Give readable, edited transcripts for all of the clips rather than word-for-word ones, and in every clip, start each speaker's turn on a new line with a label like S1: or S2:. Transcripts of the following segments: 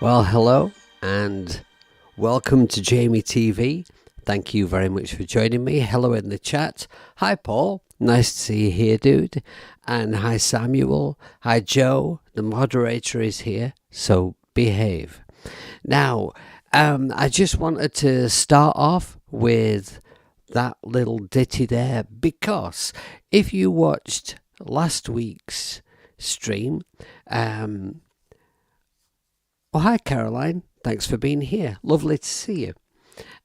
S1: Well, hello and welcome to Jamie TV. Thank you very much for joining me. Hello in the chat. Hi, Paul. Nice to see you here, dude. And hi, Samuel. Hi, Joe. The moderator is here, so behave. Now, I just wanted to start off with that little ditty there because if you watched last week's stream, hi, Caroline. Thanks for being here. Lovely to see you.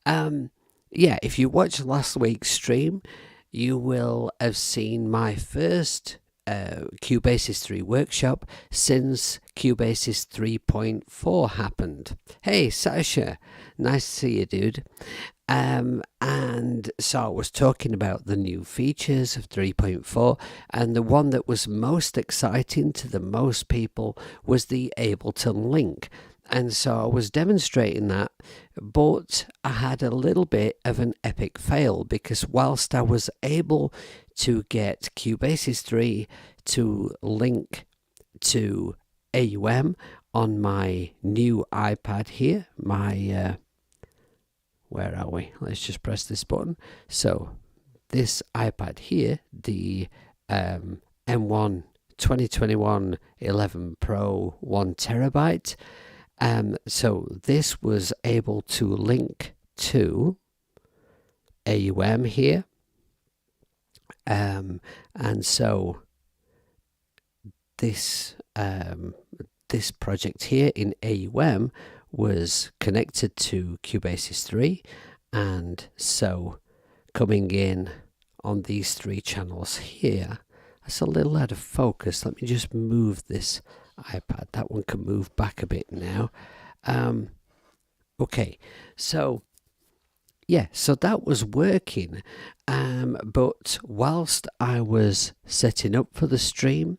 S1: Yeah, if you watched last week's stream, you will have seen my first Cubasis 3 workshop since Cubasis 3.4 happened. Hey, Sasha. Nice to see you, dude. And so I was talking about the new features of 3.4, and the one that was most exciting to the most people was the Ableton link. And so I was demonstrating that, but I had a little bit of an epic fail because whilst I was able to get Cubasis 3 to link to AUM on my new iPad here, my where are we? Let's just press this button. So this iPad here, the M1 2021 11 Pro 1 terabyte. So this was able to link to AUM here. And so this this project here in AUM was connected to Cubasis 3, and so coming in on these three channels here, that's a little out of focus. Let me just move this iPad. That one can move back a bit now. Okay, so yeah, so that was working, but whilst I was setting up for the stream,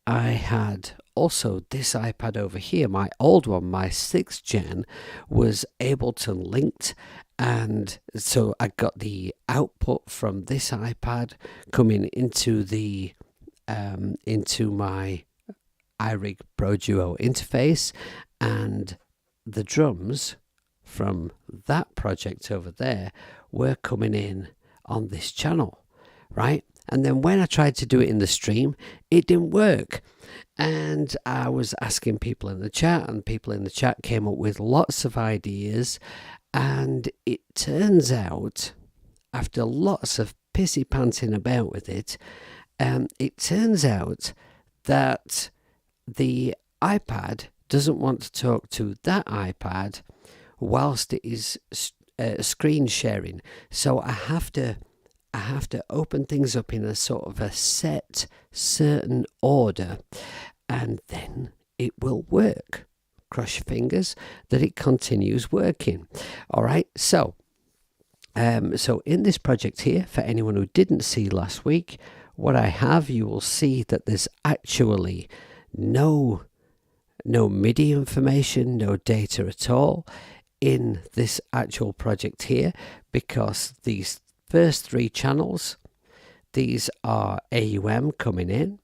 S1: I had also this iPad over here, my old one, my 6th gen, was able to link, and so I got the output from this iPad coming into the into my iRig Pro Duo interface, and the drums from that project over there were coming in on this channel, right? And then when I tried to do it in the stream, it didn't work. And I was asking people in the chat, and people in the chat came up with lots of ideas. And it turns out, after lots of pissy panting about with it, it turns out that the iPad doesn't want to talk to that iPad whilst it is screen sharing. So I have to open things up in a sort of a set, certain order, and then it will work. Cross your fingers that it continues working. All right, so so in this project here, for anyone who didn't see last week, what I have, you will see that there's actually no MIDI information, no data at all in this actual project here, because these first three channels, these are AUM coming in.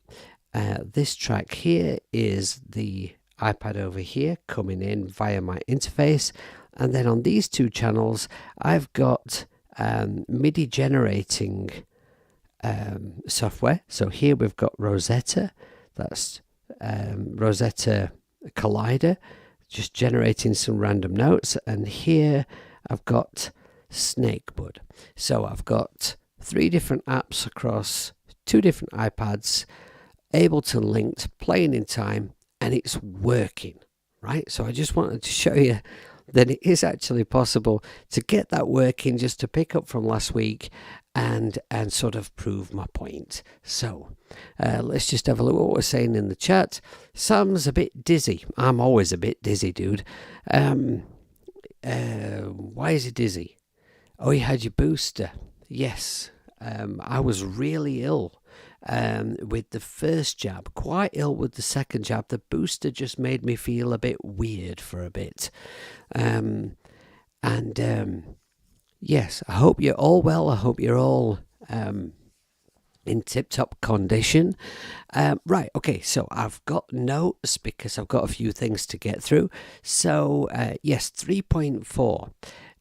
S1: This track here is the iPad over here coming in via my interface, and then on these two channels I've got MIDI generating software. So here we've got Rosetta, that's Rosetta Collider, just generating some random notes, and here I've got Snakebud. So I've got 3 different apps across 2 different iPads, Ableton linked, playing in time, and it's working, right? So I just wanted to show you that it is actually possible to get that working, just to pick up from last week and sort of prove my point. So let's just have a look at what we're saying in the chat. Sam's a bit dizzy. I'm always a bit dizzy, dude. Why is he dizzy? Oh, you had your booster. Yes, I was really ill with the first jab, quite ill with the second jab. The booster just made me feel a bit weird for a bit. Yes, I hope you're all well. I hope you're all in tip-top condition. Right, okay, so I've got notes because I've got a few things to get through. So, yes, 3.4.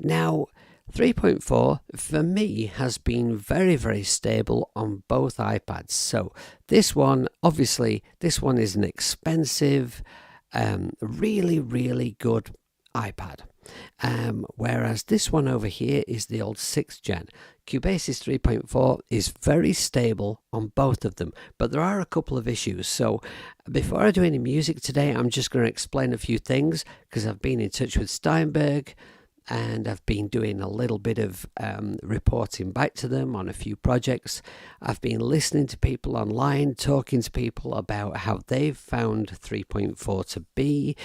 S1: Now, 3.4 for me has been very, very stable on both iPads. So, this one, obviously, this one is an expensive, really, really good iPad. Whereas this one over here is the old 6th gen. Cubasis 3.4 is very stable on both of them, but there are a couple of issues. So before I do any music today, I'm just going to explain a few things because I've been in touch with Steinberg and I've been doing a little bit of reporting back to them on a few projects. I've been listening to people online, talking to people about how they've found 3.4 to be,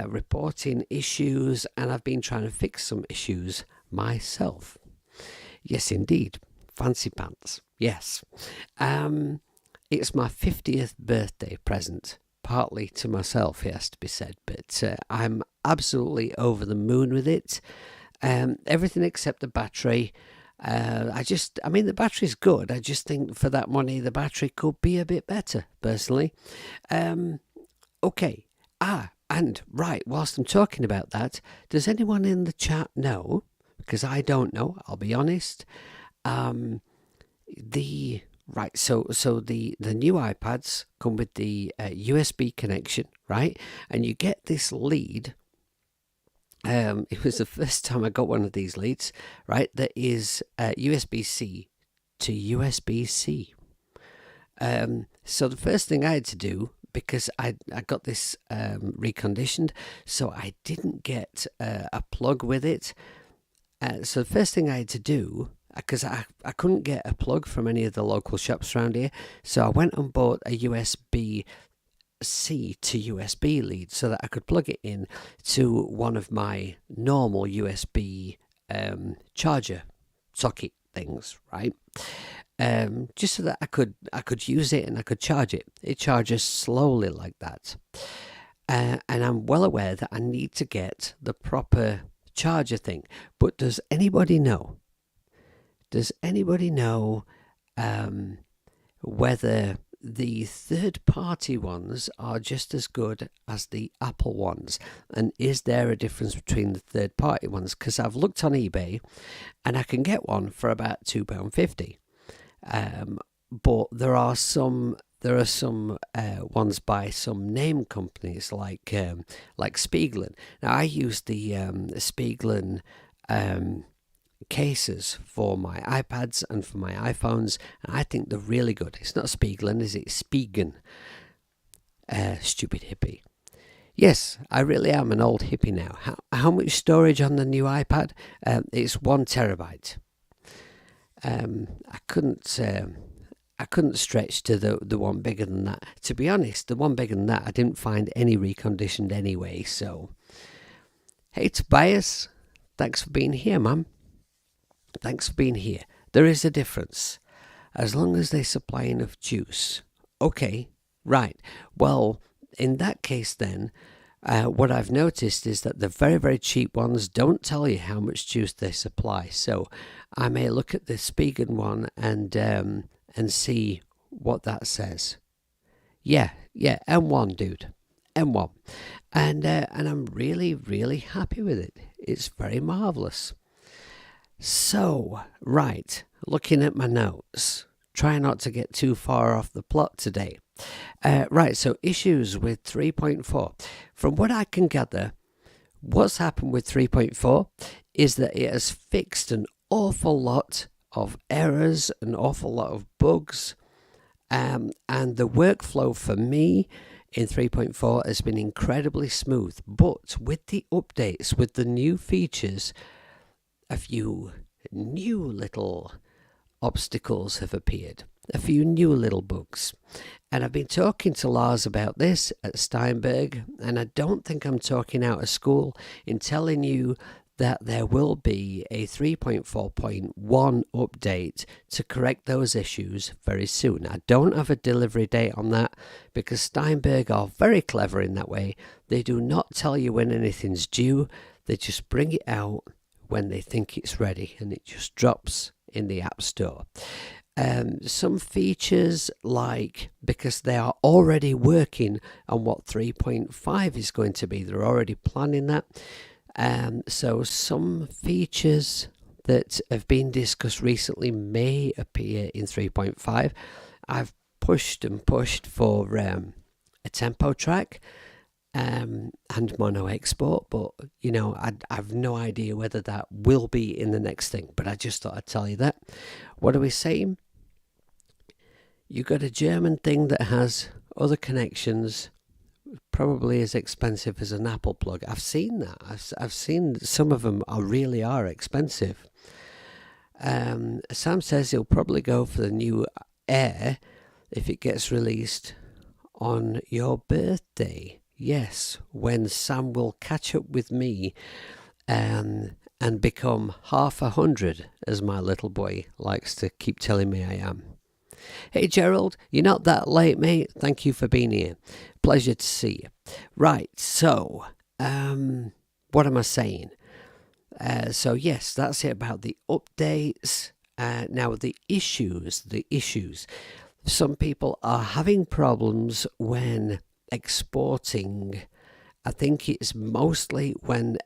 S1: reporting issues, and I've been trying to fix some issues myself. Yes, indeed. Fancy pants. Yes. It's my 50th birthday present. Partly to myself, it has to be said, but I'm absolutely over the moon with it. Everything except the battery. The battery's good. I just think for that money, the battery could be a bit better, personally. Okay. And right, whilst I'm talking about that, does anyone in the chat know? Because I don't know, I'll be honest. So the new iPads come with the USB connection, right? And you get this lead. It was the first time I got one of these leads, right? That is USB-C to USB-C. So the first thing I had to do, because I got this reconditioned, so I didn't get a plug with it. So the first thing I had to do, because I couldn't get a plug from any of the local shops around here, so I went and bought a USB-C to USB lead so that I could plug it in to one of my normal USB charger socket things, right? Just so that I could use it and I could charge it. It charges slowly like that. And I'm well aware that I need to get the proper charger thing. But does anybody know? Does anybody know whether the third-party ones are just as good as the Apple ones? And is there a difference between the third-party ones? Because I've looked on eBay and I can get one for about £2.50. But there are some ones by some name companies like Spiegelen. Now I use the Spiegelen cases for my iPads and for my iPhones, and I think they're really good. It's not Spiegelen, is it? Spigen. Stupid hippie. Yes, I really am an old hippie now. How much storage on the new iPad? It's 1 terabyte. I couldn't stretch to the one bigger than that. To be honest, the one bigger than that I didn't find any reconditioned anyway. So, hey Tobias, thanks for being here, man. Thanks for being here. There is a difference. As long as they supply enough juice. Okay, right. Well, in that case then, what I've noticed is that the very, very cheap ones don't tell you how much juice they supply. So I may look at the Spigen one and see what that says. Yeah, M1, dude. M1. And I'm really, really happy with it. It's very marvellous. So, right, looking at my notes, try not to get too far off the plot today. Right, so issues with 3.4. From what I can gather, what's happened with 3.4 is that it has fixed an awful lot of errors, an awful lot of bugs, and the workflow for me in 3.4 has been incredibly smooth. But with the updates, with the new features, a few new little obstacles have appeared, a few new little bugs. And I've been talking to Lars about this at Steinberg, and I don't think I'm talking out of school in telling you that there will be a 3.4.1 update to correct those issues very soon. I don't have a delivery date on that because Steinberg are very clever in that way. They do not tell you when anything's due, they just bring it out when they think it's ready, and it just drops in the App Store. Some features, like, because they are already working on what 3.5 is going to be, they're already planning that. So some features that have been discussed recently may appear in 3.5. I've pushed and pushed for a tempo track and mono export, but I've no idea whether that will be in the next thing, but I just thought I'd tell you that. What are we saying? You got a German thing that has other connections, probably as expensive as an Apple plug. I've seen that. I've seen some of them really are expensive. Sam says he'll probably go for the new Air if it gets released on your birthday. Yes, when Sam will catch up with me and become half 100, as my little boy likes to keep telling me I am. Hey Gerald, you're not that late, mate. Thank you for being here. Pleasure to see you. Right, so what am I saying? So yes, that's it about the updates. Now the issues. Some people are having problems when exporting. I think it's mostly when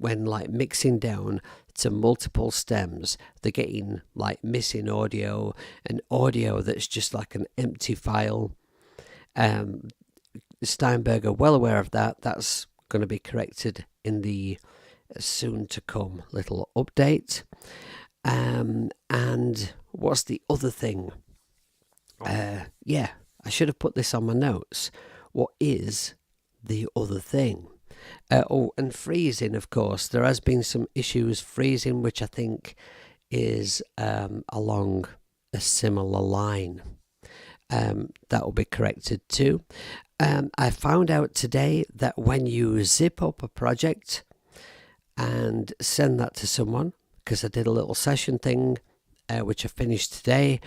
S1: like mixing down to multiple stems, they're getting like missing audio and audio that's just like an empty file. Steinberg are well aware of that. That's going to be corrected in the soon to come little update. And what's the other thing? I should have put this on my notes. What is the other thing? And freezing, of course. There has been some issues freezing, which I think is along a similar line. That will be corrected too. I found out today that when you zip up a project and send that to someone, because I did a little session thing which I finished today,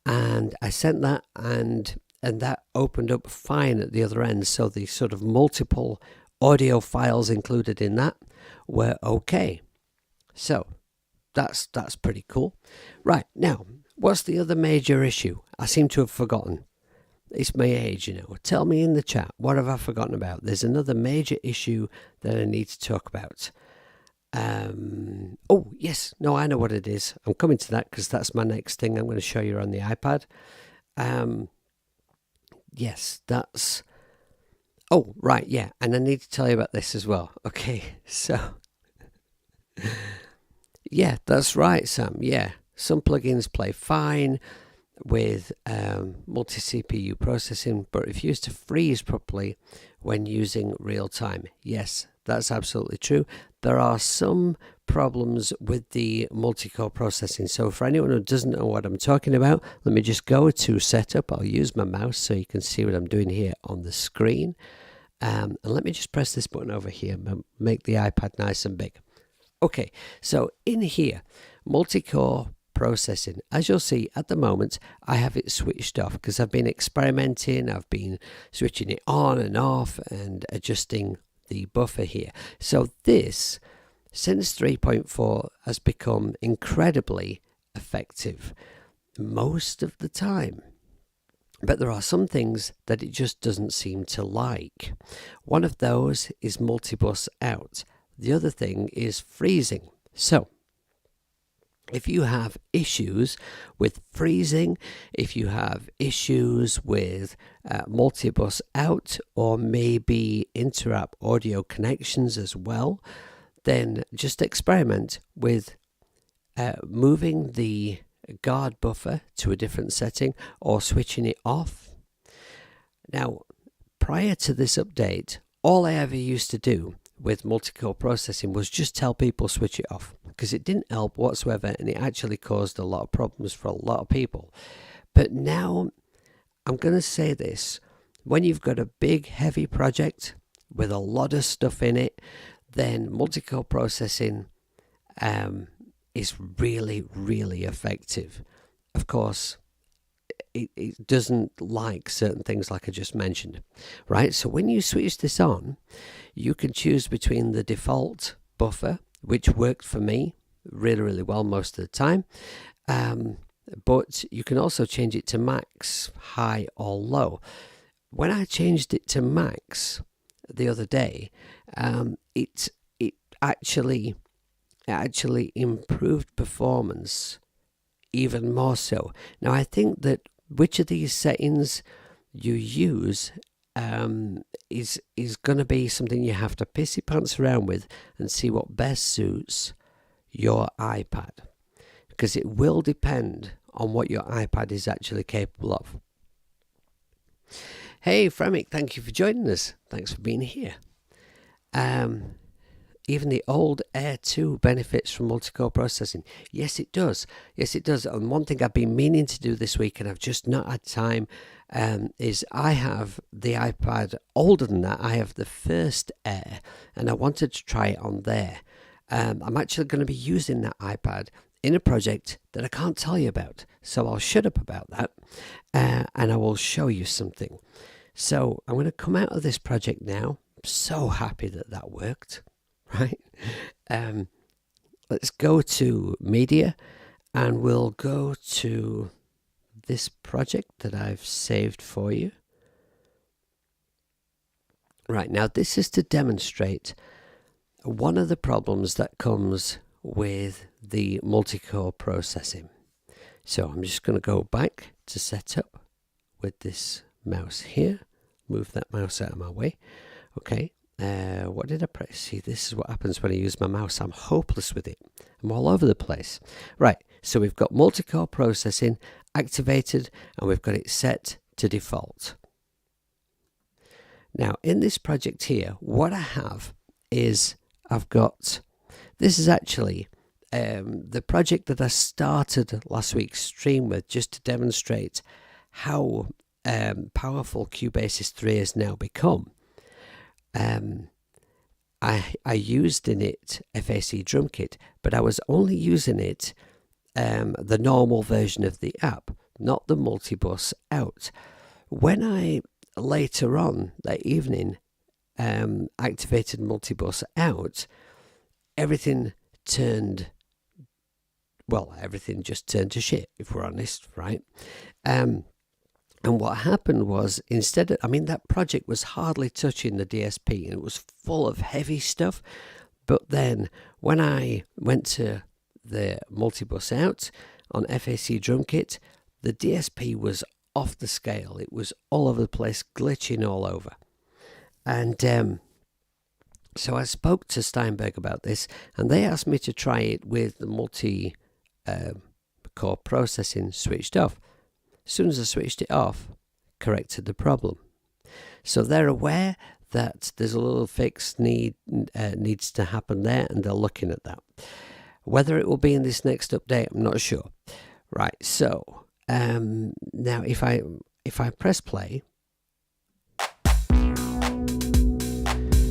S1: and I sent that, and that opened up fine at the other end. So the sort of multiple audio files included in that were okay. So that's pretty cool. Right, now, what's the other major issue? I seem to have forgotten. It's my age, Tell me in the chat, what have I forgotten about? There's another major issue that I need to talk about. Oh, yes. No, I know what it is. I'm coming to that because that's my next thing I'm going to show you on the iPad. Yes, that's... Oh, right, yeah. And I need to tell you about this as well. Okay, so... Yeah, that's right, Sam. Yeah, some plugins play fine with multi-CPU processing, but refuse to freeze properly when using real time. Yes, that's absolutely true. There are some problems with the multi-core processing. So for anyone who doesn't know what I'm talking about, let me just go to setup. I'll use my mouse so you can see what I'm doing here on the screen. And let me just press this button over here, make the iPad nice and big. Okay, so in here, multi-core processing. As you'll see at the moment, I have it switched off because I've been experimenting. I've been switching it on and off and adjusting the buffer here. So this, since 3.4, has become incredibly effective most of the time. But there are some things that it just doesn't seem to like. One of those is multibus out. The other thing is freezing. So if you have issues with freezing, if you have issues with multibus out, or maybe inter-app audio connections as well, then just experiment with moving the guard buffer to a different setting or switching it off. Now, prior to this update, all I ever used to do with multi-core processing was just tell people switch it off, because it didn't help whatsoever and it actually caused a lot of problems for a lot of people. But now I'm going to say this: when you've got a big heavy project with a lot of stuff in it, then multi-core processing is really, really effective. Of course, it doesn't like certain things like I just mentioned, right? So when you switch this on, you can choose between the default buffer, which worked for me really, really well most of the time, but you can also change it to max, high or low. When I changed it to max the other day, it actually improved performance even more so. Now I think that which of these settings you use is going to be something you have to pissy pants around with and see what best suits your iPad, because it will depend on what your iPad is actually capable of. Hey Fremic, thank you for joining us. Thanks for being here. Even the old Air 2 benefits from multi-core processing. Yes, it does. Yes, it does. And one thing I've been meaning to do this week, and I've just not had time, is I have the iPad older than that. I have the first Air, and I wanted to try it on there. I'm actually going to be using that iPad in a project that I can't tell you about. So I'll shut up about that, and I will show you something. So I'm going to come out of this project now. I'm so happy that that worked. Right, let's go to media, and we'll go to this project that I've saved for you. Right, now this is to demonstrate one of the problems that comes with the multi-core processing. So I'm just going to go back to setup with this mouse here, move that mouse out of my way. Okay. What did I press? See, this is what happens when I use my mouse. I'm hopeless with it. I'm all over the place. Right, so we've got multi-core processing activated, and we've got it set to default. Now, in this project here, what I have is I've got, this is actually the project that I started last week's stream with, just to demonstrate how powerful Cubasis 3 has now become. I used in it FAC drum kit, but I was only using it the normal version of the app, not the multibus out. When I later on that evening activated multibus out, everything just turned to shit, if we're honest, right? And what happened was, instead of, that project was hardly touching the DSP, and it was full of heavy stuff. But then when I went to the multibus out on FAC drum kit, the DSP was off the scale. It was all over the place, glitching all over. And so I spoke to Steinberg about this, and they asked me to try it with the multi-core processing switched off. As soon as I switched it off, corrected the problem. So they're aware that there's a little fix needs to happen there, and they're looking at that. Whether it will be in this next update, I'm not sure. Right, so now if I press play,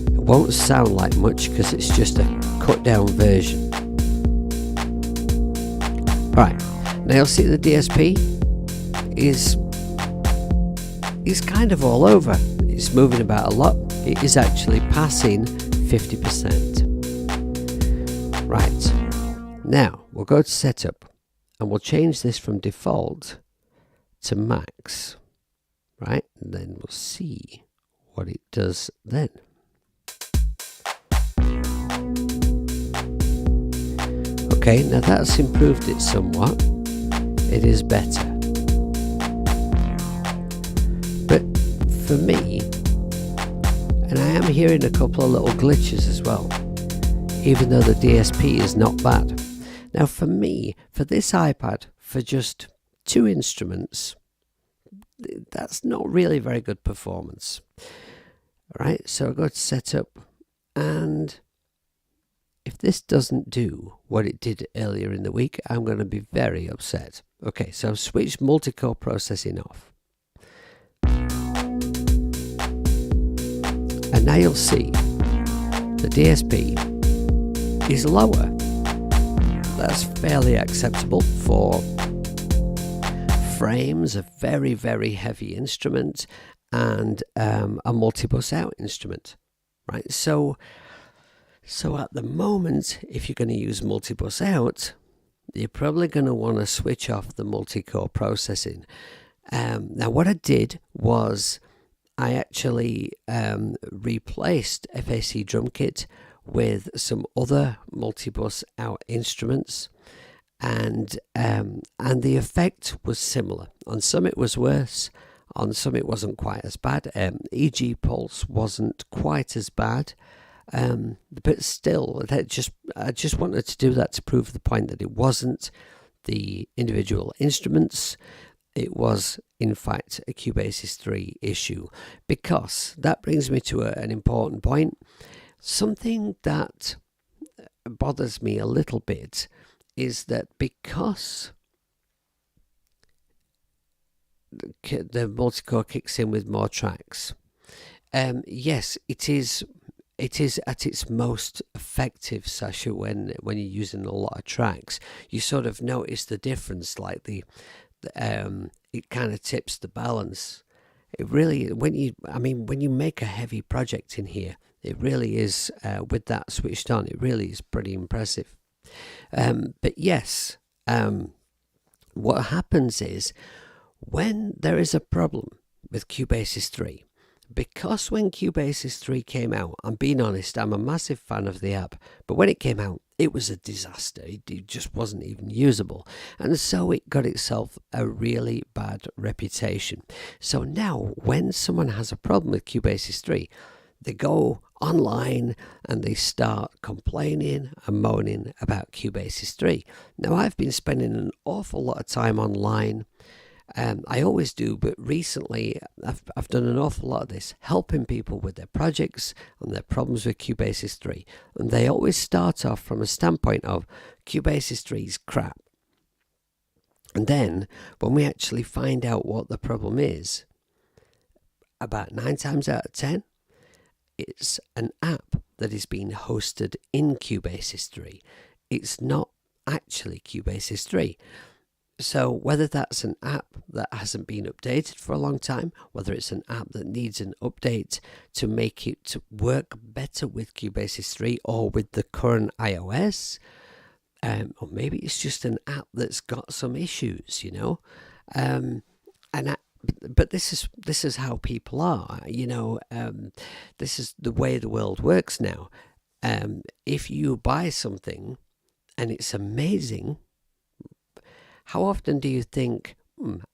S1: it won't sound like much because it's just a cut down version. Right, now you'll see the DSP is kind of all over. It's moving about a lot. It is actually passing 50%. Right, now we'll go to setup, and we'll change this from default to max. Right, and then we'll see what it does then. Okay, now that's improved it somewhat. It is better. But for me, and I am hearing a couple of little glitches as well, even though the DSP is not bad. Now for me, for this iPad, for just 2 instruments, that's not really very good performance. Alright, so I go to setup, and if this doesn't do what it did earlier in the week, I'm going to be very upset. Okay, so I've switched multi-core processing off. And now you'll see the DSP is lower. That's fairly acceptable for frames, a very, very heavy instrument, and a multibus out instrument, right? So at the moment, if you're going to use multibus out, you're probably going to want to switch off the multi-core processing. Now, what I did was I actually replaced FAC drum kit with some other multi-bus out instruments, and the effect was similar. On some it was worse, on some it wasn't quite as bad. EG pulse wasn't quite as bad, but still, I just wanted to do that to prove the point that it wasn't the individual instruments. It was, in fact, a Cubasis 3 issue, because that brings me to an important point. Something that bothers me a little bit is that because the multi-core kicks in with more tracks, yes, it is at its most effective, Sasha, when you're using a lot of tracks. You sort of notice the difference, like it kind of tips the balance. It really, when you make a heavy project in here, it really is, with that switched on, it really is pretty impressive. But yes, what happens is, when there is a problem with Cubasis 3, because when Cubasis 3 came out, I'm being honest, I'm a massive fan of the app, but when it came out, it was a disaster. It just wasn't even usable. And so it got itself a really bad reputation. So now, when someone has a problem with Cubasis 3, they go online and they start complaining and moaning about Cubasis 3. Now, I've been spending an awful lot of time online. I always do, but recently I've done an awful lot of this, helping people with their projects and their problems with Cubasis 3. And they always start off from a standpoint of Cubasis 3 is crap. And then, when we actually find out what the problem is, about 9 times out of 10, it's an app that is being hosted in Cubasis 3. It's not actually Cubasis 3. So whether that's an app that hasn't been updated for a long time, whether it's an app that needs an update to make it to work better with Cubasis 3 or with the current iOS, or maybe it's just an app that's got some issues, but this is how people are, this is the way the world works now. If you buy something and it's amazing, how often do you think,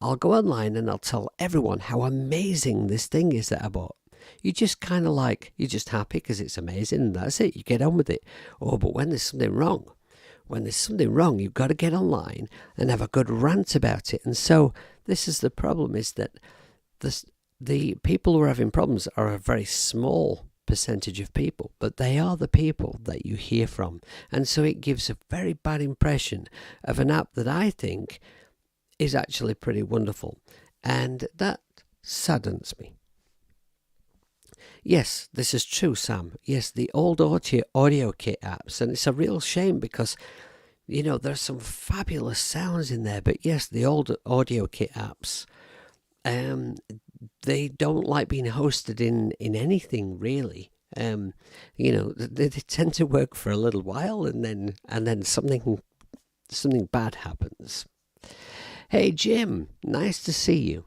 S1: I'll go online and I'll tell everyone how amazing this thing is that I bought? You just kind of you're just happy because it's amazing and that's it. You get on with it. Oh, but when there's something wrong, you've got to get online and have a good rant about it. And so this is the problem, is that the people who are having problems are a very small percentage of people, but they are the people that you hear from. And so it gives a very bad impression of an app that I think is actually pretty wonderful. And that saddens me. Yes, this is true, Sam. Yes, the old audio kit apps, and it's a real shame because there's some fabulous sounds in there, but yes, the old audio kit apps, they don't like being hosted in anything really. They tend to work for a little while and then something bad happens. Hey Jim, nice to see you.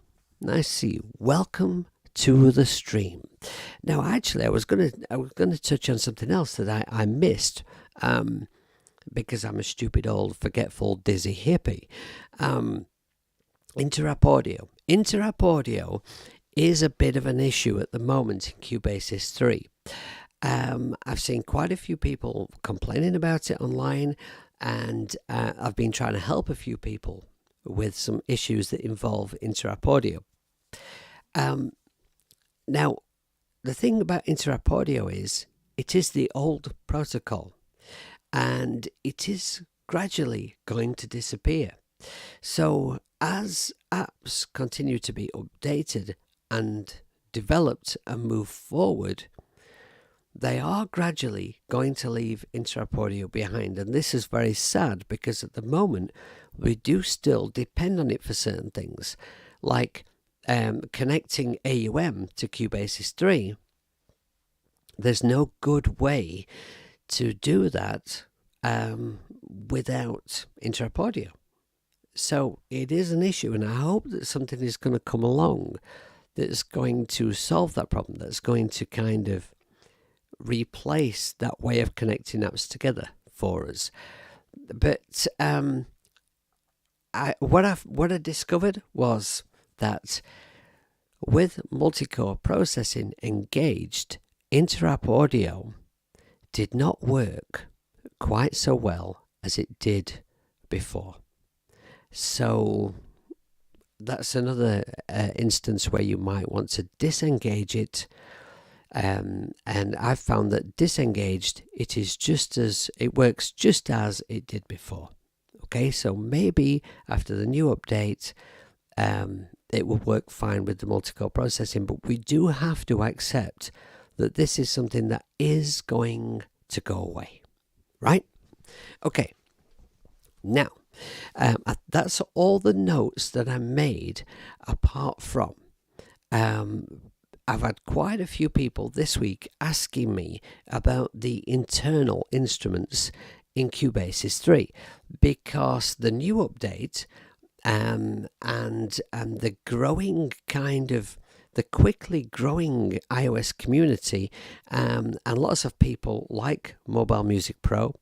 S1: Welcome to the stream. Now, actually, I was gonna touch on something else that I missed, because I'm a stupid old forgetful dizzy hippie. Interrupt audio is a bit of an issue at the moment in Cubasis 3. I've seen quite a few people complaining about it online, and I've been trying to help a few people with some issues that involve interrupt audio. Now, the thing about interrupt audio is it is the old protocol, and it is gradually going to disappear. So as apps continue to be updated and developed and move forward, they are gradually going to leave interrupt audio behind. And this is very sad, because at the moment we do still depend on it for certain things, like connecting AUM to Cubasis 3. There's no good way to do that without interrupt audio. So it is an issue, and I hope that something is going to come along that's going to solve that problem, that's going to kind of replace that way of connecting apps together for us. But what I discovered was that with multi-core processing engaged, inter-app audio did not work quite so well as it did before. So that's another instance where you might want to disengage it. And I've found that disengaged, it works just as it did before. Okay, so maybe after the new update, it will work fine with the multi-core processing, but we do have to accept that this is something that is going to go away, right? Okay, now that's all the notes that I made, apart from I've had quite a few people this week asking me about the internal instruments in Cubasis 3, because the new update and the growing the quickly growing iOS community, and lots of people like Mobile Music Pro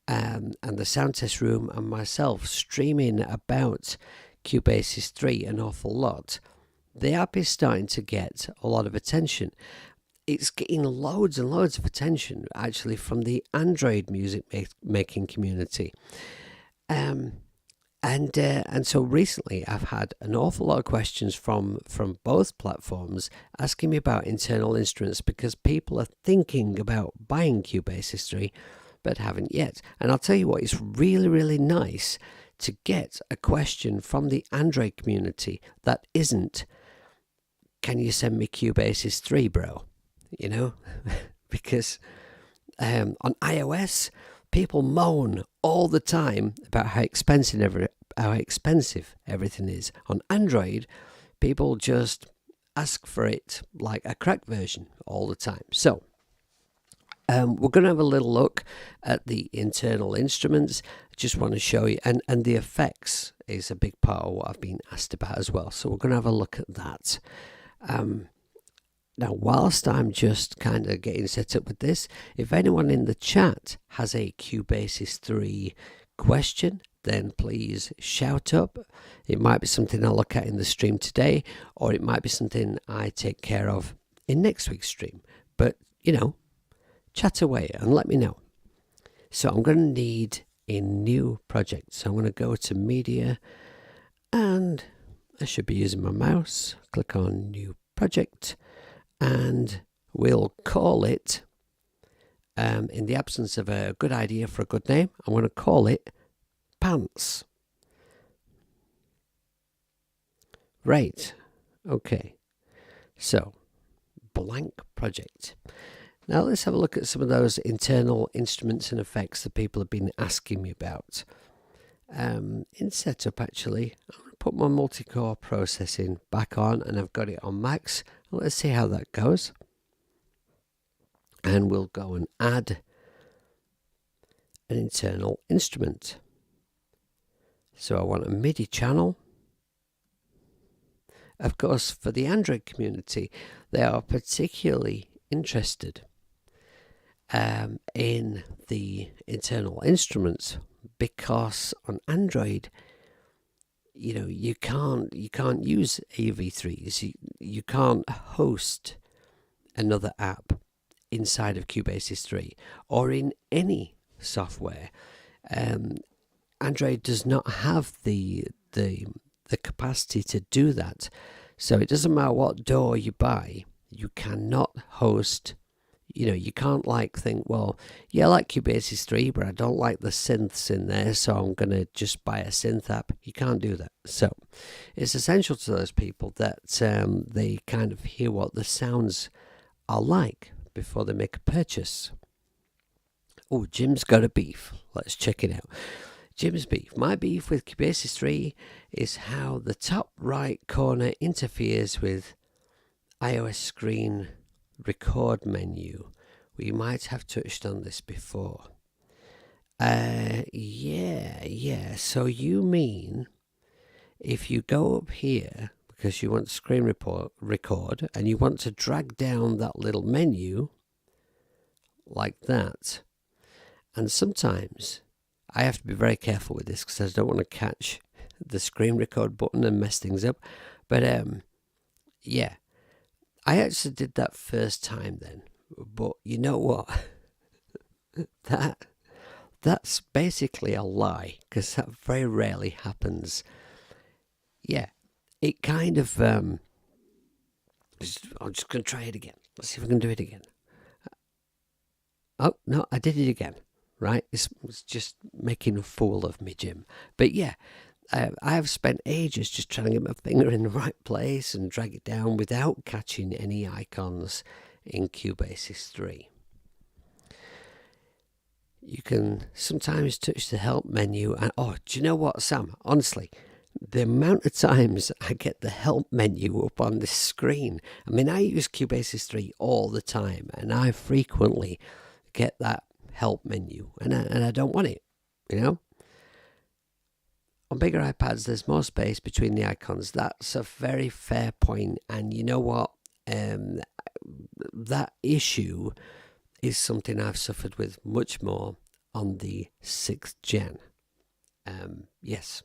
S1: and the Sound Test Room and myself streaming about Cubasis 3 an awful lot. The app is starting to get a lot of attention. It's getting loads and loads of attention, actually, from the Android music making community. And so recently I've had an awful lot of questions from both platforms asking me about internal instruments, because people are thinking about buying Cubasis 3 but haven't yet. And I'll tell you what, it's really, really nice to get a question from the Android community that isn't, can you send me Cubasis 3, bro? You know, because on iOS, people moan all the time about how expensive everything is. On Android, people just ask for it like a cracked version all the time. So we're going to have a little look at the internal instruments. I just want to show you, and the effects is a big part of what I've been asked about as well. So we're going to have a look at that. Now, whilst I'm just kind of getting set up with this, if anyone in the chat has a Cubasis 3 question, then please shout up. It might be something I'll look at in the stream today, or it might be something I take care of in next week's stream. But, you know, chat away and let me know. So I'm going to need a new project. So I'm going to go to Media, and I should be using my mouse. Click on New Project, and we'll call it, in the absence of a good idea for a good name, I'm going to call it Pants. Right. Okay. So, blank project. Now let's have a look at some of those internal instruments and effects that people have been asking me about. In setup, actually, I'm going to put my multi-core processing back on, and I've got it on max. Let's see how that goes. And we'll go and add an internal instrument. So I want a MIDI channel. Of course, for the Android community, they are particularly interested in the internal instruments, because on Android, you know, you can't use AV3s. You can't host another app inside of Cubasis 3 or in any software. Android does not have the capacity to do that. So it doesn't matter what DAW you buy, you cannot host. You know, you can't think, well, yeah, I like Cubasis 3, but I don't like the synths in there, so I'm going to just buy a synth app. You can't do that. So it's essential to those people that they kind of hear what the sounds are like before they make a purchase. Oh, Jim's got a beef. Let's check it out. Jim's beef. My beef with Cubasis 3 is how the top right corner interferes with iOS screen record menu. We might have touched on this before. Yeah, Yeah, so you mean if you go up here because you want to screen record and you want to drag down that little menu like that, and sometimes I have to be very careful with this because I don't want to catch the screen record button and mess things up. But yeah, I actually did that first time then. But you know what? That's basically a lie because that very rarely happens. Yeah, it kind of. I'm just going to try it again. Let's see if I can do it again. Oh, no, I did it again. Right? It's just making a fool of me, Jim. But yeah, I have spent ages just trying to get my finger in the right place and drag it down without catching any icons in Cubasis 3. You can sometimes touch the help menu and do you know what, Sam? Honestly, the amount of times I get the help menu up on this screen. I mean, I use Cubasis 3 all the time and I frequently get that help menu and I don't want it, you know? On bigger iPads, there's more space between the icons. That's a very fair point. And you know what? That issue is something I've suffered with much more on the 6th gen. Yes.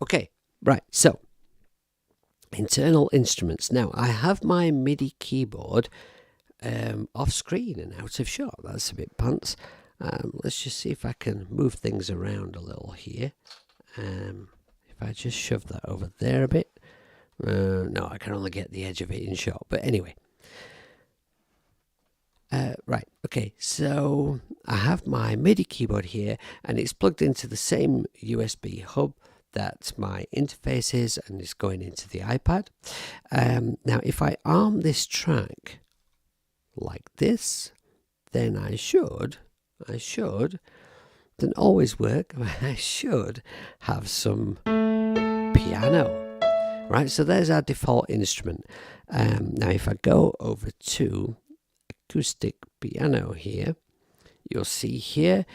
S1: Okay, right. So, internal instruments. Now, I have my MIDI keyboard off screen and out of shot. That's a bit pants. Let's just see if I can move things around a little here. If I just shove that over there a bit. No, I can only get the edge of it in shot. But anyway. Right, okay, so I have my MIDI keyboard here and it's plugged into the same USB hub that my interface is and it's going into the iPad. Now, if I arm this track like this, then I should, doesn't always work, I should have some piano. Right, so there's our default instrument. Now, if I go over to acoustic piano here, you'll see here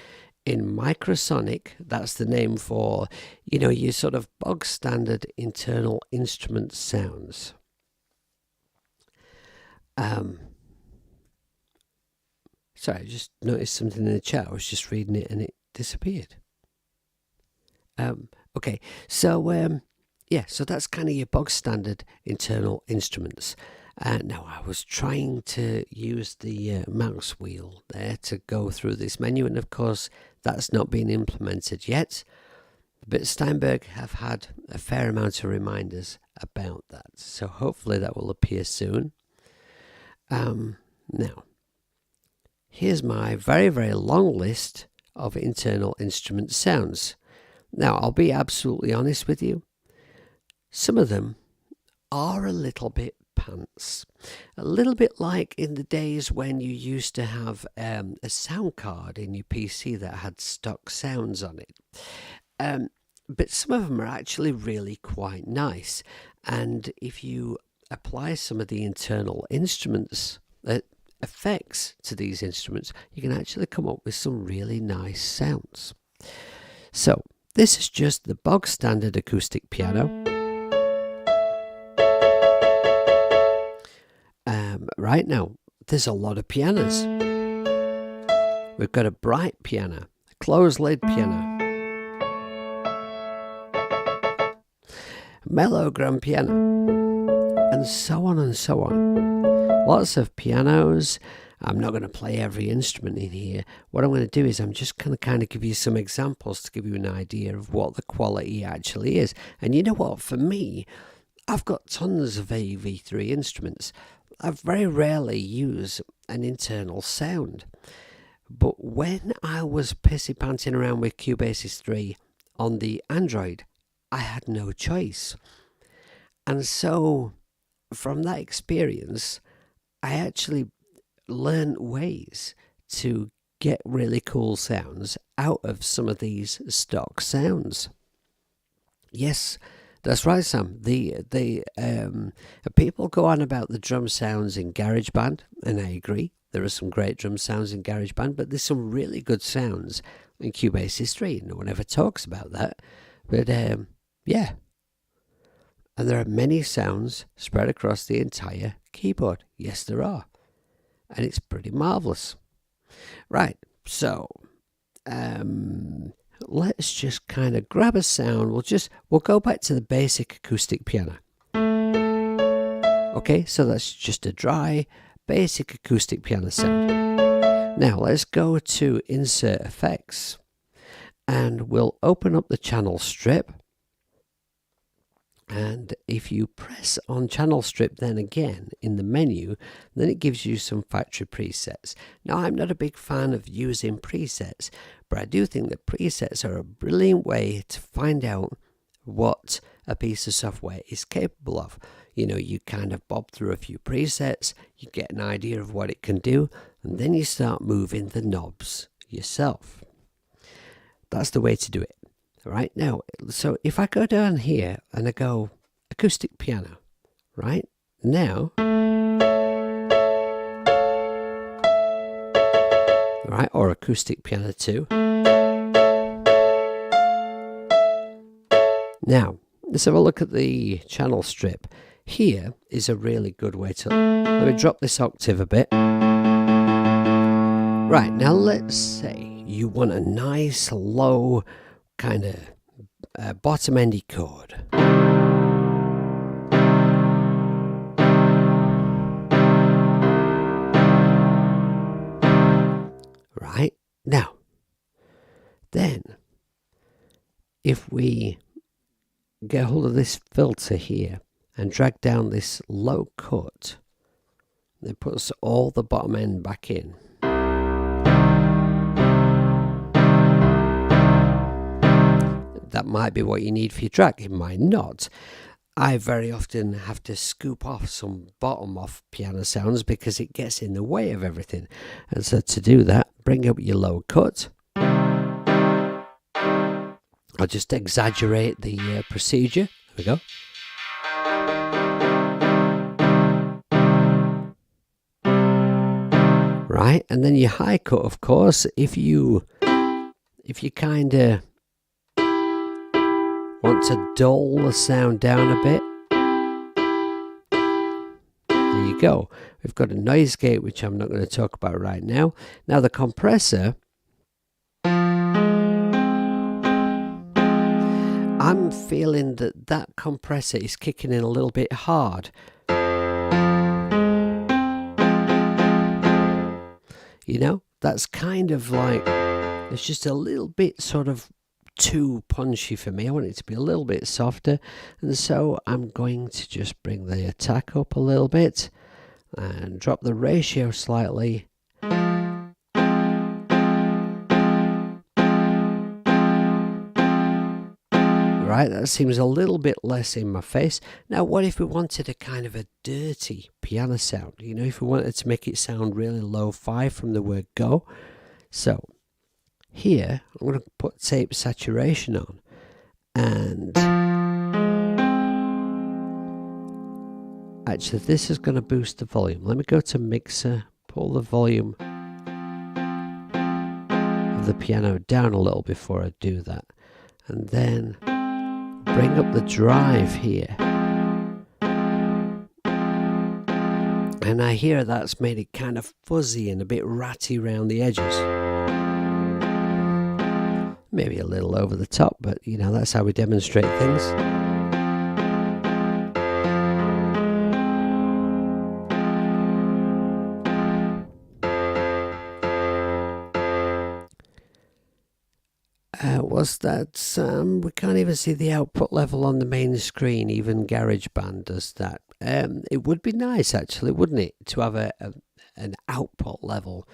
S1: in Microsonic, that's the name for, your sort of bog standard internal instrument sounds. Sorry, I just noticed something in the chat. I was just reading it and it disappeared. Okay, so yeah, so that's kind of your bog standard internal instruments. Now, I was trying to use the mouse wheel there to go through this menu, and of course, that's not been implemented yet. But Steinberg have had a fair amount of reminders about that, so hopefully that will appear soon. Now, here's my very, very long list of internal instrument sounds. Now, I'll be absolutely honest with you. Some of them are a little bit pants. A little bit like in the days when you used to have a sound card in your PC that had stock sounds on it. But some of them are actually really quite nice. And if you apply some of the internal instruments, effects to these instruments, you can actually come up with some really nice sounds. So this is just the bog standard acoustic piano. Right now, there's a lot of pianos. We've got a bright piano, a closed lid piano, mellow grand piano, and so on and so on. Lots of pianos. I'm not going to play every instrument in here. What I'm going to do is I'm just going to kind of give you some examples to give you an idea of what the quality actually is. And you know what? For me, I've got tons of AV3 instruments. I very rarely use an internal sound. But when I was pissy panting around with Cubasis 3 on the Android, I had no choice. And so from that experience, I actually learned ways to get really cool sounds out of some of these stock sounds. Yes, that's right, Sam. The people go on about the drum sounds in GarageBand, and I agree. There are some great drum sounds in GarageBand, but there's some really good sounds in Cubasis 3. No one ever talks about that. But yeah. And there are many sounds spread across the entire keyboard. Yes, there are. And it's pretty marvellous. Right, so let's just kind of grab a sound. We'll go back to the basic acoustic piano. Okay, so that's just a dry, basic acoustic piano sound. Now let's go to Insert Effects, and we'll open up the channel strip. And if you press on channel strip then again in the menu, then it gives you some factory presets. Now I'm not a big fan of using presets, but I do think that presets are a brilliant way to find out what a piece of software is capable of. You know, you kind of bob through a few presets, you get an idea of what it can do, and then you start moving the knobs yourself. That's the way to do it. Right now, so if I go down here and I go acoustic piano, right now, right, or acoustic piano 2. Now, let's have a look at the channel strip. Here is a really good way to, let me drop this octave a bit. Right, now let's say you want a nice low kind of bottom endy chord. Right, now then if we get hold of this filter here and drag down this low cut, it puts all the bottom end back in. That might be what you need for your track. It might not. I very often have to scoop off some bottom off piano sounds because it gets in the way of everything. And so to do that, bring up your low cut. I'll just exaggerate the procedure. There we go. Right, and then your high cut, of course, if you kind of want to dull the sound down a bit, there you go. We've got a noise gate, which I'm not going to talk about right now. Now the compressor, I'm feeling that compressor is kicking in a little bit hard. You know, that's kind of like, it's just a little bit sort of too punchy for me. I want it to be a little bit softer, and so I'm going to just bring the attack up a little bit and drop the ratio slightly. Right, that seems a little bit less in my face. Now what if we wanted a kind of a dirty piano sound? You know, if we wanted to make it sound really lo-fi from the word go. So here, I'm going to put tape saturation on, and actually this is going to boost the volume. Let me go to mixer, pull the volume of the piano down a little before I do that, and then bring up the drive here. And I hear that's made it kind of fuzzy and a bit ratty around the edges. Maybe a little over the top, but you know, that's how we demonstrate things. Was that we can't even see the output level on the main screen. Even GarageBand does that. It would be nice, actually, wouldn't it, to have an output level.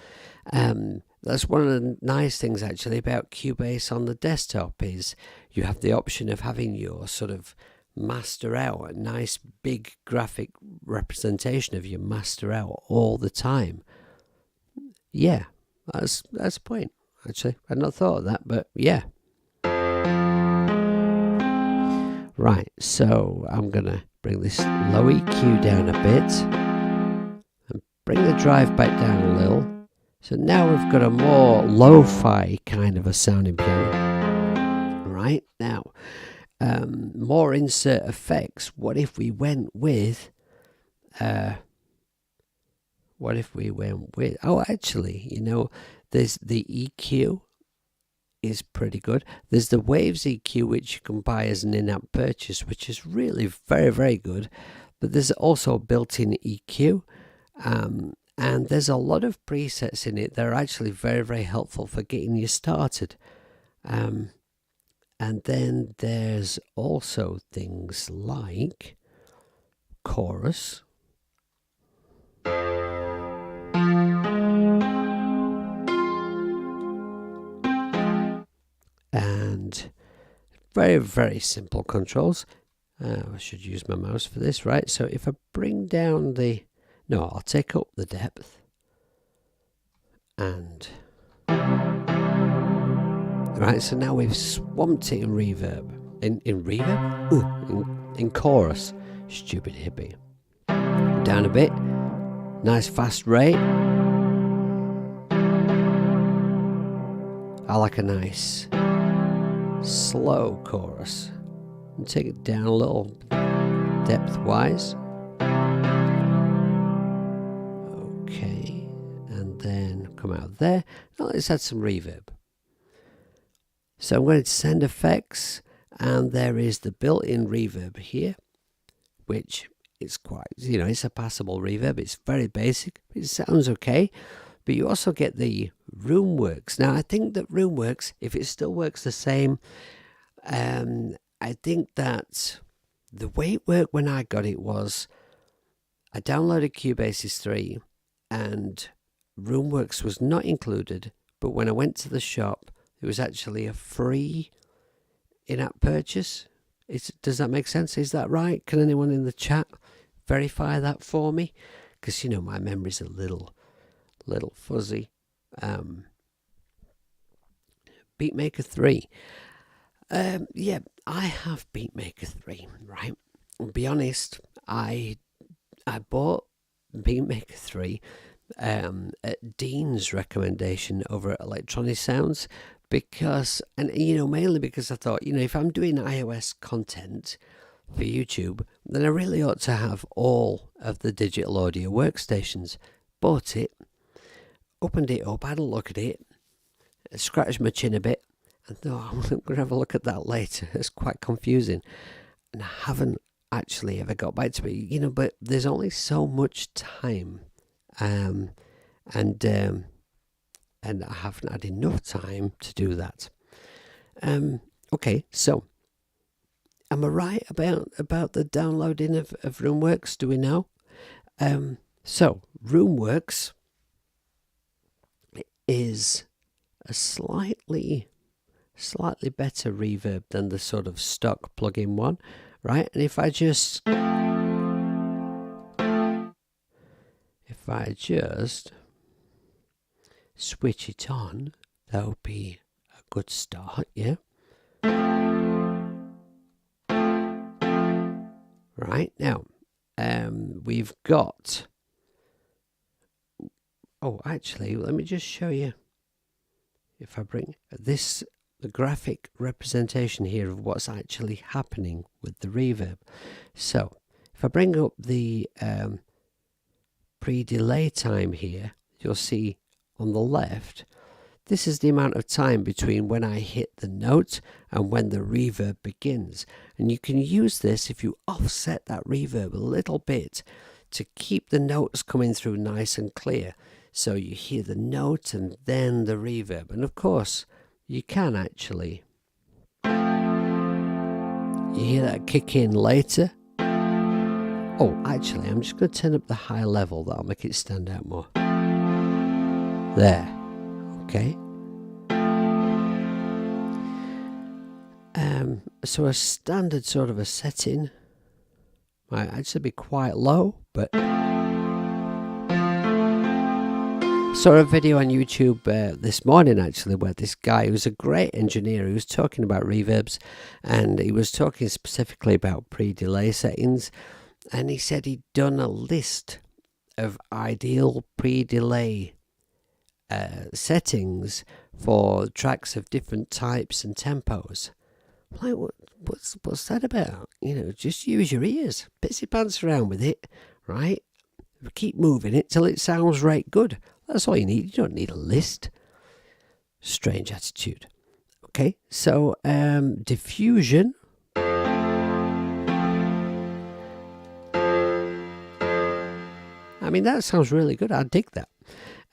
S1: That's one of the nice things, actually, about Cubase on the desktop, is you have the option of having your sort of master out, a nice big graphic representation of your master out all the time. Yeah, that's a point, actually. I'd not thought of that, but yeah. Right, so I'm going to bring this low EQ down a bit and bring the drive back down a little. So now we've got a more lo-fi kind of a sounding piano. Right, now, more insert effects. What if we went with... oh, actually, you know, there's the EQ is pretty good. There's the Waves EQ, which you can buy as an in-app purchase, which is really very, very good. But there's also a built-in EQ, and there's a lot of presets in it that are actually very, very helpful for getting you started. And then there's also things like chorus. And very, very simple controls. I should use my mouse for this, right? So if I bring down the... No, I'll take up the depth. And... Right, so now we've swamped it in reverb. In reverb? In chorus. Stupid hippie. Down a bit. Nice fast rate. I like a nice slow chorus. And take it down a little depth-wise. Okay, and then come out there. Now let's add some reverb. So I'm going to send effects, and there is the built-in reverb here, which is quite, you know, it's a passable reverb. It's very basic. It sounds okay. But you also get the Roomworks. Now, I think that Roomworks, if it still works the same, I think that the way it worked when I got it was I downloaded Cubasis 3 and Roomworks was not included, but when I went to the shop, it was actually a free in-app purchase. Does that make sense? Is that right? Can anyone in the chat verify that for me? Because, you know, my memory's a little fuzzy. Beatmaker 3. Yeah, I have Beatmaker 3, right? I'll be honest, I bought Beatmaker 3 at Dean's recommendation over at Electronic Sounds because, and you know, mainly because I thought, you know, if I'm doing iOS content for YouTube, then I really ought to have all of the digital audio workstations. Bought it, opened it up, had a look at it, scratched my chin a bit, and thought, I'm going to have a look at that later. It's quite confusing. And I haven't actually ever got back to it, you know, but there's only so much time. And I haven't had enough time to do that. Okay, so am I right about the downloading of Roomworks? Do we know? So Roomworks is a slightly better reverb than the sort of stock plugin one, right? And if I just switch it on, that would be a good start, yeah? Right, now, we've got... Oh, actually, let me just show you. If I bring this, the graphic representation here of what's actually happening with the reverb. So, if I bring up the pre-delay time here, you'll see on the left, this is the amount of time between when I hit the note and when the reverb begins. And you can use this if you offset that reverb a little bit to keep the notes coming through nice and clear. So you hear the note and then the reverb. And of course, you can actually... You hear that kick in later. Oh, actually, I'm just going to turn up the high level. That'll make it stand out more. There. Okay. So a standard sort of a setting might actually be quite low, but... Saw a video on YouTube this morning actually where this guy who's a great engineer, he was talking about reverbs and he was talking specifically about pre-delay settings, and he said he'd done a list of ideal pre-delay settings for tracks of different types and tempos. Like, what's that about? Just use your ears, piss your pants around with it, right? Keep moving it till it sounds right good. That's all you need. You don't need a list. Strange attitude. Okay, so diffusion. I mean, that sounds really good. I dig that.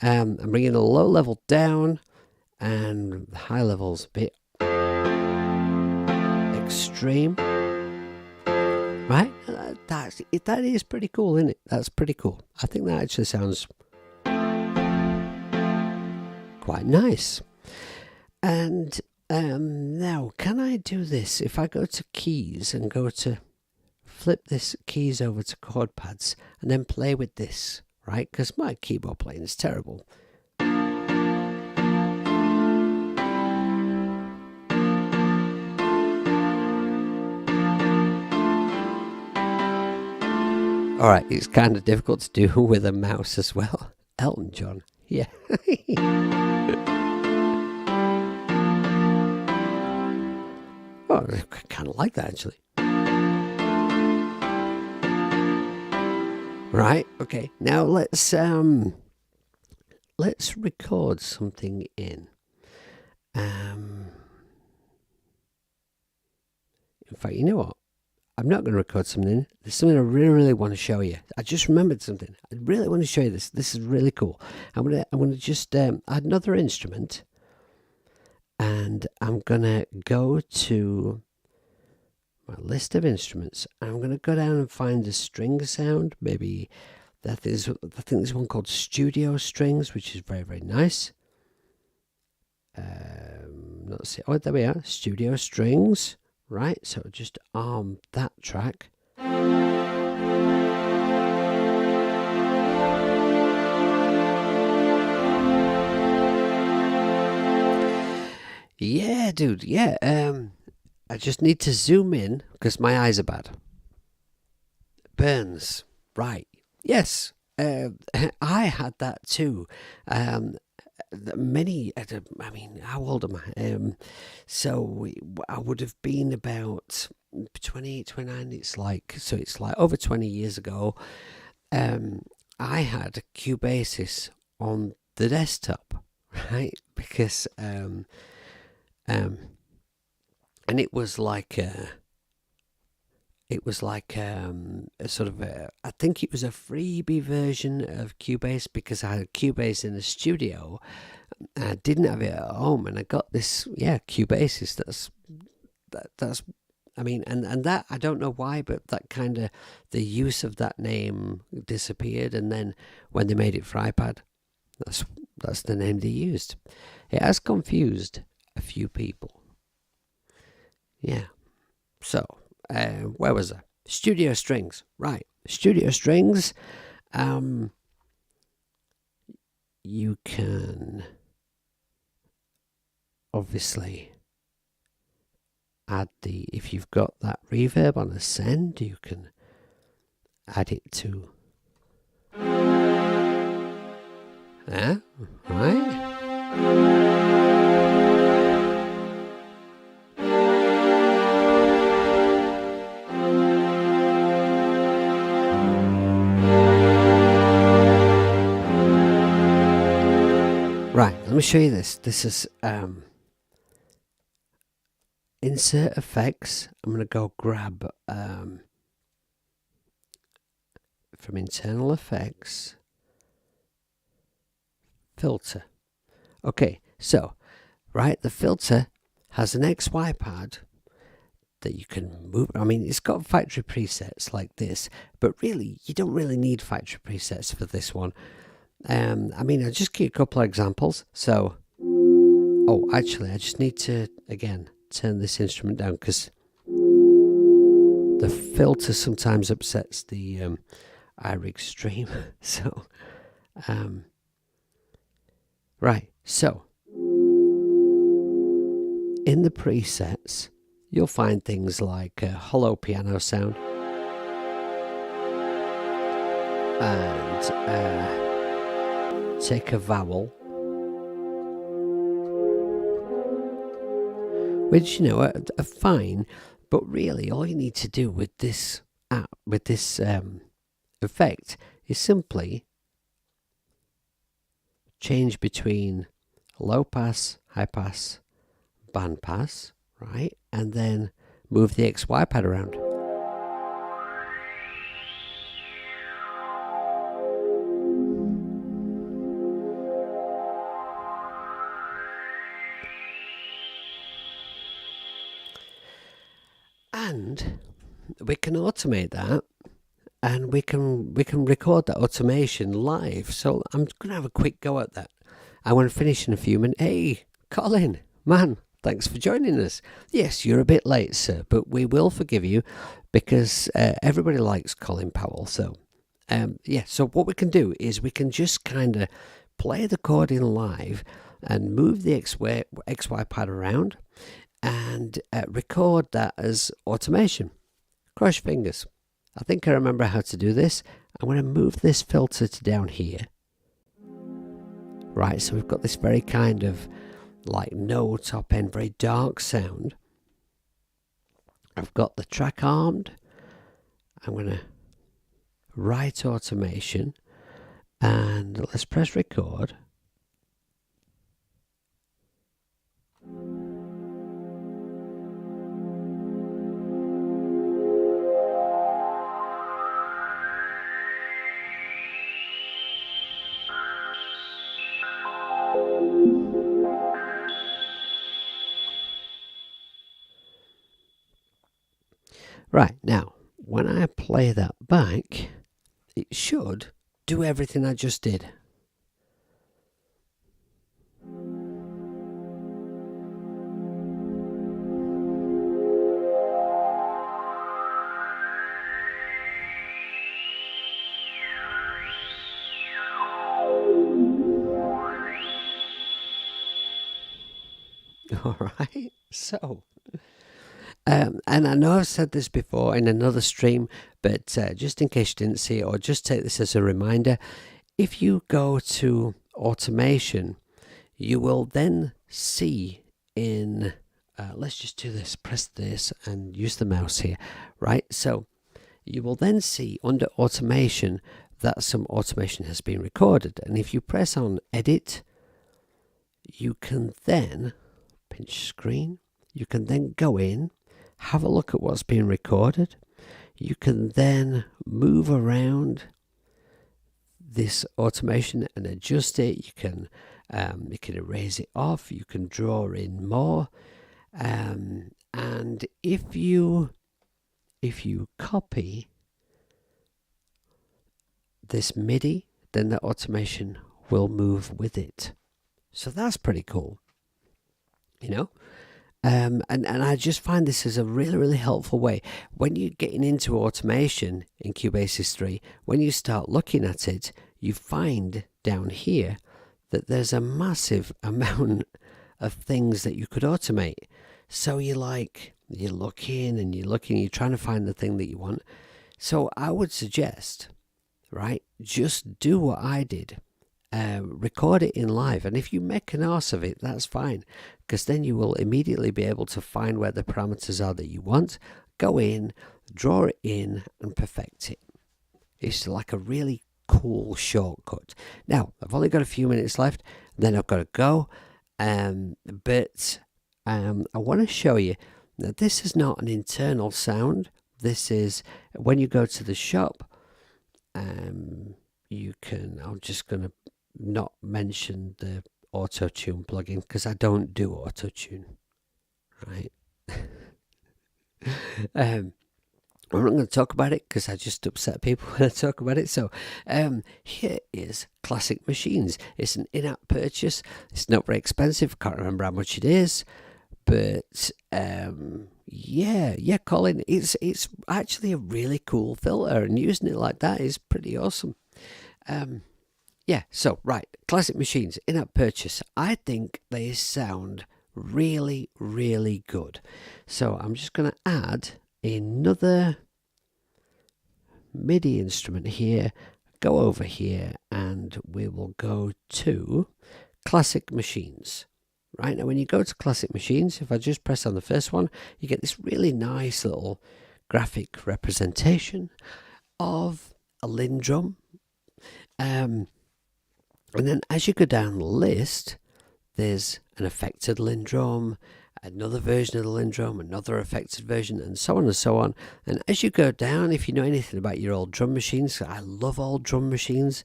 S1: I'm bringing the low level down and the high level's a bit extreme. Right? That is pretty cool, isn't it? That's pretty cool. I think that actually sounds quite nice. And now, can I do this? If I go to keys and go to flip this keys over to chord pads and then play with this, right? Because my keyboard playing is terrible. Alright, it's kind of difficult to do with a mouse as well. Elton John, yeah. Oh, I kind of like that actually. Right, okay. Now let's record something in. In fact, you know what? I'm not going to record something. There's something I really, really want to show you. I just remembered something. I really want to show you this. This is really cool. I'm gonna just add another instrument, and I'm gonna go to my list of instruments. I'm gonna go down and find a string sound. Maybe I think there's one called Studio Strings, which is very, very nice. Let's see. Oh, there we are. Studio Strings. Right, so just arm that track. Yeah, dude, yeah. I just need to zoom in because my eyes are bad. Burns, right. Yes, I had that too. I mean, how old am I? So I would have been about 28, 29. It's like over 20 years ago. I had a Cubasis on the desktop, right? Because and it was like a sort of I think it was a freebie version of Cubase because I had Cubase in the studio. I didn't have it at home, and I got this Cubasis. That's I mean, and that I don't know why, but that kind of the use of that name disappeared, and then when they made it for iPad, that's the name they used. It has confused a few people. Yeah. So. Where was I? Studio Strings, right? Studio Strings. You can obviously add if you've got that reverb on a send, you can add it to. Right. Right, let me show you this. This is insert effects. I'm going to go grab from internal effects, filter. Okay, so, right, the filter has an XY pad that you can move. I mean, it's got factory presets like this, but really, you don't really need factory presets for this one. I mean, I'll just give you a couple of examples. So, oh, actually, I just need to, again, turn this instrument down because the filter sometimes upsets the iRig stream. So, right. So, in the presets, you'll find things like a hollow piano sound and take a vowel which, you know, are fine. But really, all you need to do with this effect is simply change between low pass, high pass, band pass, right? And then move the XY pad around. And we can automate that, and we can record that automation live. So I'm going to have a quick go at that. I want to finish in a few minutes. Hey, Colin, man, thanks for joining us. Yes, you're a bit late, sir, but we will forgive you because everybody likes Colin Powell. So, so what we can do is we can just kind of play the recording live and move the XY pad around and record that as automation. Cross your fingers. I think I remember how to do this. I'm going to move this filter to down here. Right, so we've got this very kind of like no top end, very dark sound. I've got the track armed. I'm going to write automation and let's press record. Right, now, when I play that back, it should do everything I just did. All right, so... and I know I've said this before in another stream, but just in case you didn't see it, or just take this as a reminder, if you go to automation, you will then see in, let's just do this, press this and use the mouse here, right? So you will then see under automation that some automation has been recorded. And if you press on edit, you can then pinch screen, you can then go in, have a look at what's being recorded. You can then move around this automation and adjust it. You can erase it off. You can draw in more. And if you copy this MIDI, then the automation will move with it. So that's pretty cool, you know. And I just find this is a really, really helpful way. When you're getting into automation in Cubasis 3, when you start looking at it, you find down here that there's a massive amount of things that you could automate. So you're looking, you're trying to find the thing that you want. So I would suggest, right, just do what I did. Record it in live, and if you make an arse of it, that's fine, because then you will immediately be able to find where the parameters are that you want, go in, draw it in, and perfect it. It's like a really cool shortcut. Now, I've only got a few minutes left, then I've got to go, but I want to show you that this is not an internal sound. This is when you go to the shop, you can, I'm just going to not mention the auto-tune plugin because I don't do auto-tune, right? I'm not going to talk about it because I just upset people when I talk about it. So here is Classic Machines. It's an in-app purchase. It's not very expensive. Can't remember how much it is, but yeah, Colin, it's actually a really cool filter, and using it like that is pretty awesome. Yeah, so, right, Classic Machines, in-app purchase. I think they sound really, really good. So I'm just going to add another MIDI instrument here, go over here, and we will go to Classic Machines. Right, now when you go to classic machines, if I just press on the first one, you get this really nice little graphic representation of a Lindrum. And then as you go down the list, there's an affected Lindrum, another version of the Lindrum, another affected version, and so on and so on. And as you go down, if you know anything about your old drum machines, I love old drum machines,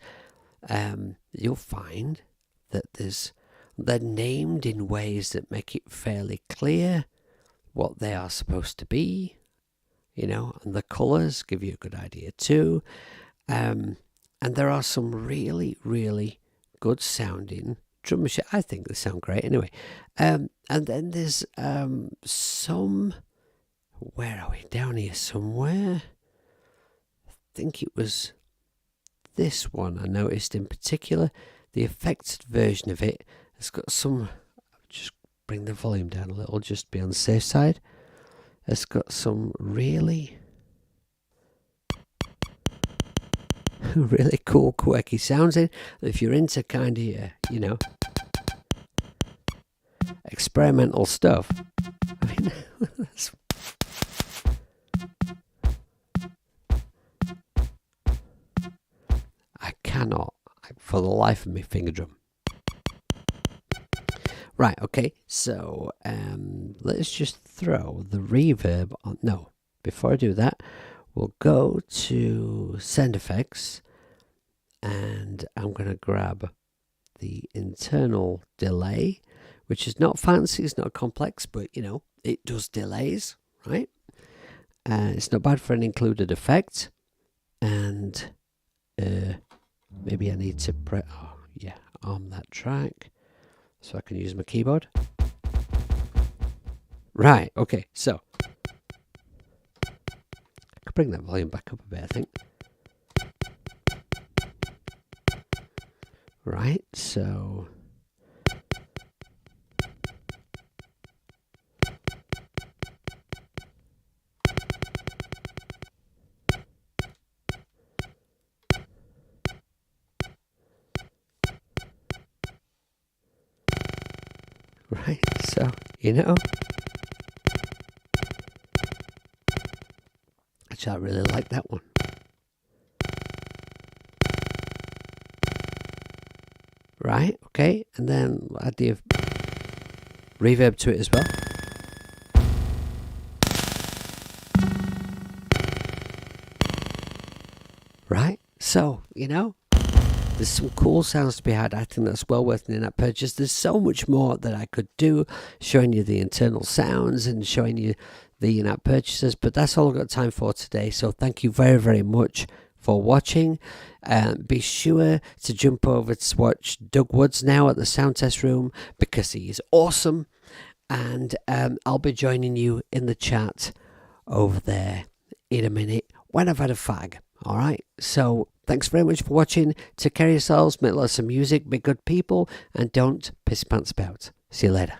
S1: you'll find that they're named in ways that make it fairly clear what they are supposed to be, and the colours give you a good idea too. And there are some really, really good sounding drum machines. I think they sound great anyway. And then there's some, where are we? Down here somewhere. I think it was this one I noticed in particular. The affected version of it has got some, just bring the volume down a little, just to be on the safe side. It's got some really really cool, quirky sounds in. If you're into kind of, experimental stuff, I mean, I cannot, for the life of me, finger drum. Right, okay, so let's just throw the reverb on. No, before I do that, we'll go to Sound Effects, and I'm going to grab the internal delay, which is not fancy, it's not complex, but it does delays, right? It's not bad for an included effect. And maybe I need to arm that track so I can use my keyboard. Right, okay, so I could bring that volume back up a bit, I think. Right, so right, so actually I really like that one. Right, okay, and then add the reverb to it as well. Right, so, there's some cool sounds to be had. I think that's well worth an in-app purchase. There's so much more that I could do, showing you the internal sounds and showing you the in-app purchases, but that's all I've got time for today. So thank you very, very much for watching. Be sure to jump over to watch Doug Woods now at the Sound Test Room, because he is awesome. And I'll be joining you in the chat over there in a minute when I've had a fag. All right, so thanks very much for watching. Take care of yourselves, make lots of music, be good people, and don't piss your pants about. See you later.